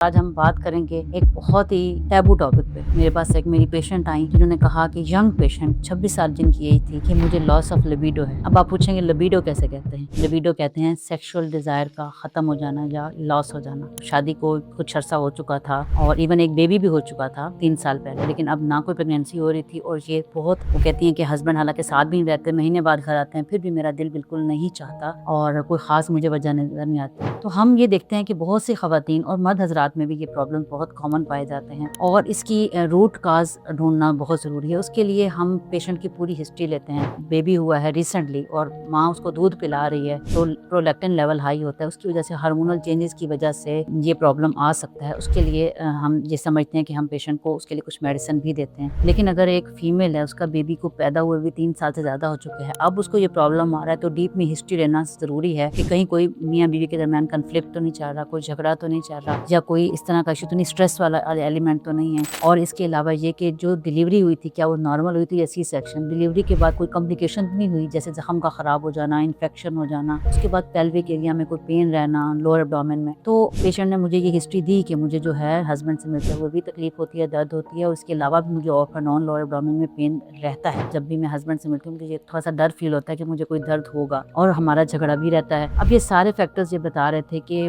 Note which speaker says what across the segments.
Speaker 1: آج ہم بات کریں گے ایک بہت ہی ٹیبو ٹاپک پہ۔ میرے پاس ایک میری پیشنٹ آئی جنہوں نے کہا کہ ینگ پیشنٹ 26 سال جن کی ایج تھی کہ مجھے لاس آف لبیڈو ہے۔ اب آپ پوچھیں گے لبیڈو کیسے کہتے ہیں؟ لبیڈو کہتے ہیں سیکشول ڈیزائر کا ختم ہو جانا یا لاس ہو جانا۔ شادی کو کچھ عرصہ ہو چکا تھا اور ایون ایک بیبی بھی ہو چکا تھا 3 سال پہلے، لیکن اب نہ کوئی پریگنینسی ہو رہی تھی اور یہ بہت وہ کہتی ہیں کہ ہسبینڈ حالانکہ ساتھ بھی نہیں رہتے، مہینے بعد گھر آتے ہیں، پھر بھی میرا دل بالکل نہیں چاہتا اور کوئی خاص مجھے وجہ نظر نہیں آتی۔ تو ہم یہ دیکھتے ہیں کہ بہت سی خواتین اور مرد حضرات میں بھی یہ پرابلم بہت کامن پائے جاتے ہیں اور اس کی روٹ کاز ڈھونڈنا بہت ضروری ہے۔ اس کے لیے ہم پیشنٹ کی پوری ہسٹری لیتے ہیں۔ بیبی ہوا ہے ریسنٹلی اور ماں اس کو دودھ پلا رہی ہے تو پرولیکٹن لیول ہائی ہوتا ہے، اس کی وجہ سے ہارمونل چینجز کی وجہ سے یہ پرابلم آ سکتا ہے۔ اس کے لیے ہم یہ سمجھتے ہیں کہ ہم پیشنٹ کو اس کے لیے کچھ میڈیسن بھی دیتے ہیں۔ لیکن اگر ایک فیمیل ہے، اس کا بیبی کو پیدا ہوئے بھی 3 سال سے زیادہ ہو چکے ہیں، اب اس کو یہ پرابلم آ رہا ہے تو ڈیپ میں ہسٹری لینا ضروری ہے کہ کہیں کوئی میاں بیوی کے درمیان کنفلکٹ تو نہیں چل رہا، کوئی جھگڑا تو نہیں چل رہا یا کوئی اس طرح کا ایشو تو نہیں، اسٹریس والا ایلیمنٹ تو نہیں ہے۔ اور اس کے علاوہ یہ کہ جو ڈیلیوری ہوئی تھی کیا وہ نارمل ہوئی تھی یا سی سیکشن، ڈیلیوری کے بعد کوئی کمپلیکیشن نہیں ہوئی جیسے زخم کا خراب ہو جانا، انفیکشن ہو جانا، اس کے بعد پیلوک ایریا میں کوئی پین رہنا، لوور ایبڈومن میں۔ تو پیشنٹ نے مجھے یہ ہسٹری دی کہ مجھے جو ہے ہسبینڈ سے ملتے ہوئے بھی تکلیف ہوتی ہے، درد ہوتی ہے اور اس کے علاوہ بھی مجھے آف اینڈ آن لوور ایبڈومن میں پین رہتا ہے۔ جب بھی میں ہسبینڈ سے ملتی ہوں مجھے تھوڑا سا ڈر فیل ہوتا ہے کہ مجھے کوئی درد ہوگا اور ہمارا جھگڑا بھی رہتا ہے۔ اب یہ سارے فیکٹرز یہ بتا رہے تھے کہ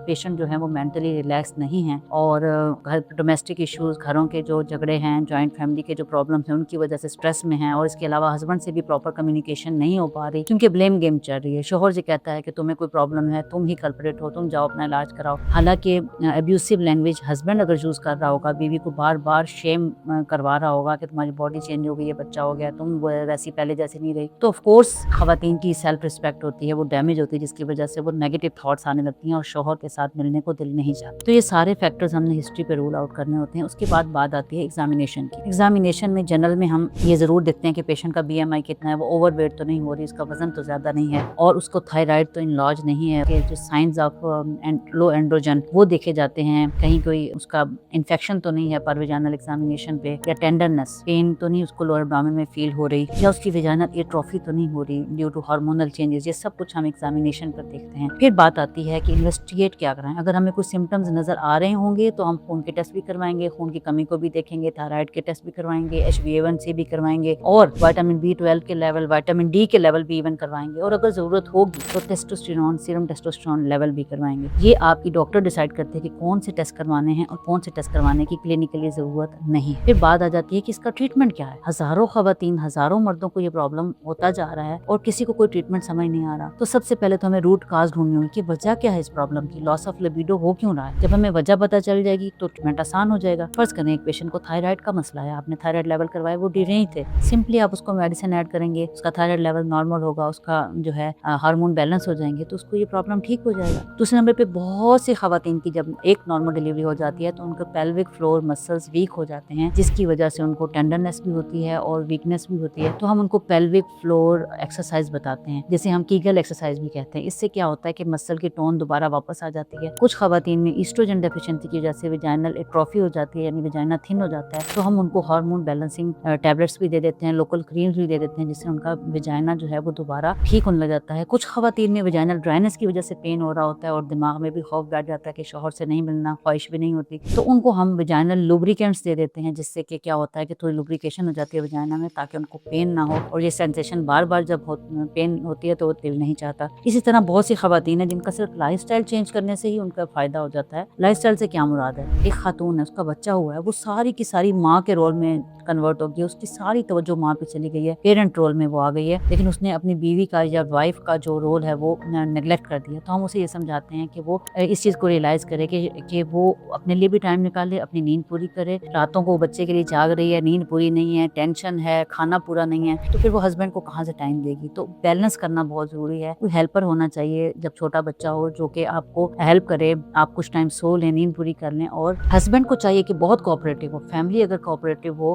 Speaker 1: پیشنٹ جو ہے وہ مینٹلی ریلیکس نہیں ہے اور ڈومیسٹک ایشوز، گھروں کے جو جھگڑے ہیں، جوائنٹ فیملی کے جو پرابلمس ہیں ان کی وجہ سے اسٹریس میں ہیں اور اس کے علاوہ ہسبینڈ سے بھی پراپر کمیونیکیشن نہیں ہو پا رہی کیونکہ بلیم گیم چل رہی ہے۔ شوہر سے کہتا ہے کہ تمہیں کوئی پرابلم ہے، تم ہی کلپریٹ ہو، تم جاؤ اپنا علاج کراؤ، حالانکہ ابیوسو لینگویج ہسبینڈ اگر یوز کر رہا ہوگا، بیوی کو بار بار شیم کروا رہا ہوگا کہ تمہاری باڈی چینج ہو گئی ہے، بچہ ہو گیا، تم ویسی پہلے جیسی نہیں رہی، تو آف کورس خواتین کی سیلف ریسپیکٹ ہوتی ہے وہ ڈیمیج ہوتی ہے، جس کی وجہ سے وہ نیگیٹو تھاٹس آنے لگتی ہیں اور شوہر کے ساتھ ملنے کو دل نہیں چاہتا۔ تو یہ سارے فیکٹرز ہم نے ہسٹری پہ رول آؤٹ کرنے ہوتے ہیں۔ اس کے بعد بات آتی ہے ایگزامینیشن کی۔ ایگزامینیشن میں جنرل میں ہم یہ ضرور دیکھتے ہیں کہ پیشنٹ کا بی ایم آئی کتنا ہے، وہ اوور ویٹ تو نہیں ہو رہی، اس کا وزن تو زیادہ نہیں ہے اور اس کو تھائرائڈ تو انلارج نہیں ہے، کہ جو سائنز آف لو اینڈروجن وہ دیکھے جاتے ہیں، کہیں کوئی اس کا انفیکشن تو نہیں ہے پر ویجینل ایگزامینیشن پہ، یا ٹینڈرنس پین تو نہیں اس کو لوور ایبڈومن میں فیل ہو رہی، یا اس کی ویجینل ایٹروفی تو نہیں ہو رہی ڈیو ٹو ہارمونل چینجز۔ یہ سب کچھ ہم ایگزامینیشن پر دیکھتے ہیں۔ پھر بات آتی ہے کہ انویسٹیگیٹ کیا کرائیں۔ اگر ہمیں کوئی سمٹمز نظر آ رہے ہوں گے تو ہم خون کے ٹیسٹ بھی کروائیں گے، خون کی کمی کو بھی دیکھیں گے، تھائرائڈ کے ٹیسٹ بھی کروائیں گے، HbA1c بھی کروائیں گے اور وٹامن B12 کے لیول، وٹامن ڈی کے لیول بھی ایون کروائیں گے اور اگر ضرورت ہوگی تو ٹیسٹوسٹیرون، سیرم ٹیسٹوسٹیرون لیول بھی کروائیں گے۔ یہ آپ کی ڈاکٹر ڈیسائیڈ کرتے ہیں کہ کون سے ٹیسٹ کروانے ہیں اور کون سے ٹیسٹ کروانے کی کلینکلی ضرورت نہیں۔ پھر بات آ جاتی ہے کہ اس کا ٹریٹمنٹ کیا ہے۔ ہزاروں خواتین، ہزاروں مردوں کو یہ پرابلم ہوتا جا رہا ہے اور کسی کو کوئی ٹریٹمنٹ سمجھ نہیں آ رہا۔ تو سب سے پہلے تو ہمیں روٹ کاز ڈھونڈنی ہوگی کہ وجہ کیا ہے اس پرابلم کی، لاس آف لبیڈو ہو کیوں رہا ہے۔ جب ہمیں وجہ پتہ چل جائے گی تو ٹریٹمنٹ آسان ہو جائے گا۔ فرض کریں ایک پیشنٹ کو تھائرائڈ کا مسئلہ ہے، آپ نے تھائرائڈ لیول کروائے، وہ ڈی نہیں تھے، سمپلی آپ اس کو میڈیسن ایڈ کریں گے، اس کا تھائرائڈ لیول نارمل ہوگا، اس کا جو ہے ہارمون بیلنس ہو جائیں گے تو اس کو یہ پرابلم ٹھیک ہو جائے گا۔ دوسرے نمبر پہ بہت سی خواتین کی جب ایک نارمل ڈیلیوری ہو جاتی ہے تو ان کا پیلوک فلور مسلز ویک ہو جاتے ہیں، جس کی وجہ سے ان کو ٹینڈرنس بھی ہوتی ہے اور ویکنس بھی ہوتی ہے۔ تو ہم ان کو پیلوک فلور ایکسرسائز بتاتے ہیں، جسے ہم کیگل ایکسرسائز بھی کہتے ہیں۔ اس سے کیا ہوتا ہے کہ مسل کی ٹون دوبارہ واپس آ جاتی ہے۔ کچھ خواتین میں ایسٹروجن ڈیفیشنسی کی وجہ سے ویجائنل ایٹروفی ہو جاتی ہے، یعنی ویجائنا تھن ہو جاتا ہے، تو ہم ان کو ہارمون بیلنسنگ ٹیبلٹس بھی دے دیتے ہیں، لوکل کریمز بھی دے دیتے ہیں، جس سے ان کا ویجائنا جو ہے وہ دوبارہ ٹھیک ہونے لگ جاتا ہے۔ کچھ خواتین میں ویجائنل ڈرائنس کی وجہ سے پین ہو رہا ہوتا ہے اور دماغ میں بھی خوف بیٹھ جاتا ہے کہ شوہر سے نہیں ملنا، خواہش بھی نہیں ہوتی، تو ان کو ہم ویجائنل لوبریکینٹس دے دیتے ہیں، جس سے کہ کیا ہوتا ہے کہ تھوڑی لوبریکیشن ہو جاتی ہے ویجائنا میں، تاکہ ان کو پین نہ ہو اور یہ سینسیشن بار بار جب پین ہوتی ہے تو وہ دل نہیں چاہتا۔ اسی طرح بہت سی خواتین ہیں جن کا صرف لائف سٹائل چینج کرنے سے ہی ان کا فائدہ ہو جاتا ہے۔ لائف سٹائل سے کیا مراد ہے؟ ایک خاتون ہے، اس کا بچہ ہوا ہے، وہ ساری کی ساری ماں کے رول میں کنورٹ ہو گئی، اس کی ساری توجہ ماں پہ چلی گئی ہے، پیرنٹ رول میں وہ آ گئی ہے، لیکن اس نے اپنی بیوی کا یا وائف کا جو رول ہے وہ نیگلیکٹ کر دیا۔ تو ہم اسے یہ سمجھاتے ہیں کہ وہ اس چیز کو ریئلائز کرے کہ وہ اپنے لیے بھی ٹائم نکالے، اپنی نیند پوری کرے۔ راتوں کو بچے کے لیے جاگ رہی ہے، نیند پوری نہیں ہے، ٹینشن ہے، کھانا پورا نہیں ہے، تو پھر وہ ہسبینڈ کو کہاں سے ٹائم دے گی؟ تو بیلنس کرنا بہت ضروری ہے۔ کوئی ہیلپر ہونا چاہیے جب چھوٹا بچہ ہو جو کہ آپ کو ہیلپ کرے، آپ کچھ ٹائم سو لیں، نیند پوری کر لیں، اور ہسبینڈ کو چاہیے کہ بہت کوآپریٹو ہو۔ فیملی اگر کوآپریٹو ہو